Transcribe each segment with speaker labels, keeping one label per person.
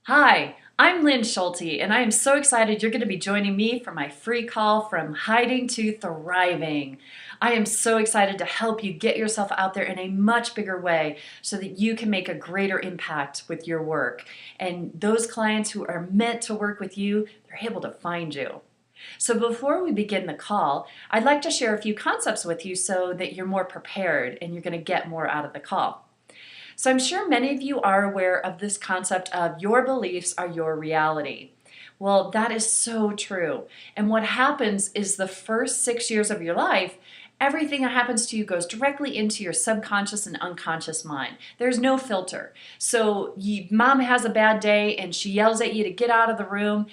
Speaker 1: Hi, I'm Lynn Schulte, and I am so excited you're going to be joining me for my free call from hiding to thriving. I am so excited to help you get yourself out there in a much bigger way so that you can make a greater impact with your work. And those clients who are meant to work with you, they're able to find you. So before we begin the call, I'd like to share a few concepts with you so that you're more prepared and you're going to get more out of the call. So I'm sure many of you are aware of this concept of your beliefs are your reality. Well, that is so true. And what happens is the first 6 years of your life, everything that happens to you goes directly into your subconscious and unconscious mind. There's no filter. So mom has a bad day and she yells at you to get out of the room.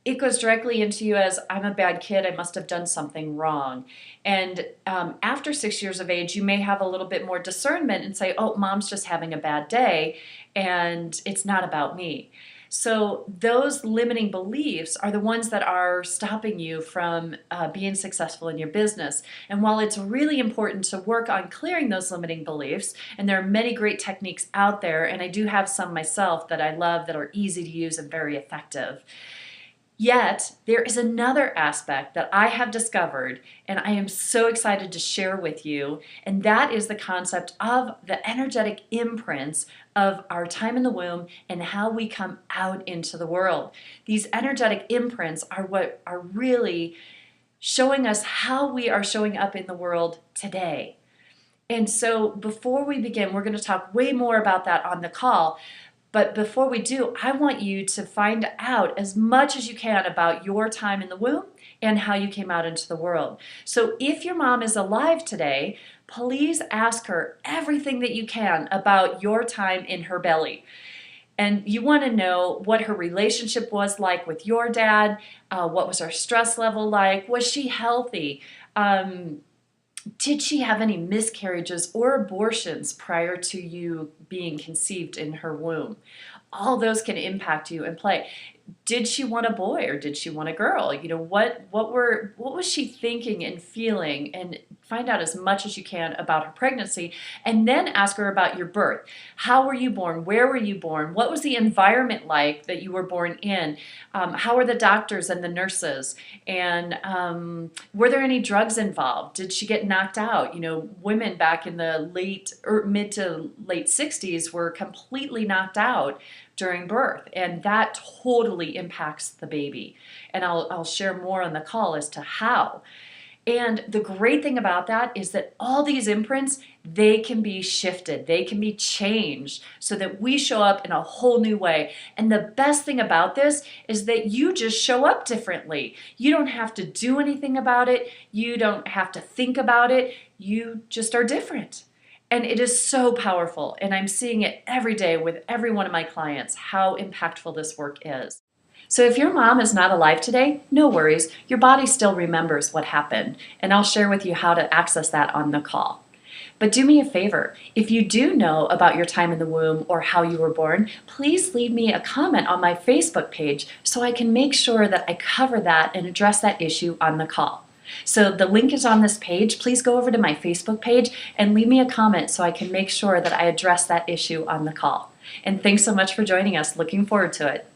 Speaker 1: It goes directly into you as, I'm a bad kid, I must have done something wrong. And after 6 years of age, you may have a little bit more discernment and say, oh, mom's just having a bad day, and it's not about me. So those limiting beliefs are the ones that are stopping you from being successful in your business. And while it's really important to work on clearing those limiting beliefs, and there are many great techniques out there, and I do have some myself that I love that are easy to use and very effective, yet, there is another aspect that I have discovered, and I am so excited to share with you, and that is the concept of the energetic imprints of our time in the womb and how we come out into the world. These energetic imprints are what are really showing us how we are showing up in the world today. And so before we begin, we're going to talk way more about that on the call. But before we do, I want you to find out as much as you can about your time in the womb and how you came out into the world. So if your mom is alive today, please ask her everything that you can about your time in her belly. And you want to know what her relationship was like with your dad, what was her stress level like, was she healthy? Did she have any miscarriages or abortions prior to you being conceived in her womb? All those can impact you and play. Did she want a boy or did she want a girl? You know, what was she thinking and feeling? And find out as much as you can about her pregnancy, and then ask her about your birth. How were you born? Where were you born? What was the environment like that you were born in? How were the doctors and the nurses? And were there any drugs involved? Did she get knocked out? You know, women back in the mid to late 60s were completely knocked out during birth, and that totally impacts the baby. And I'll share more on the call as to how. And the great thing about that is that all these imprints, they can be shifted, they can be changed so that we show up in a whole new way. And the best thing about this is that you just show up differently. You don't have to do anything about it. You don't have to think about it. You just are different. And it is so powerful. And I'm seeing it every day with every one of my clients, how impactful this work is. So if your mom is not alive today, no worries. Your body still remembers what happened, and I'll share with you how to access that on the call. But do me a favor, if you do know about your time in the womb or how you were born, please leave me a comment on my Facebook page so I can make sure that I cover that and address that issue on the call. So the link is on this page. Please go over to my Facebook page and leave me a comment so I can make sure that I address that issue on the call. And thanks so much for joining us. Looking forward to it.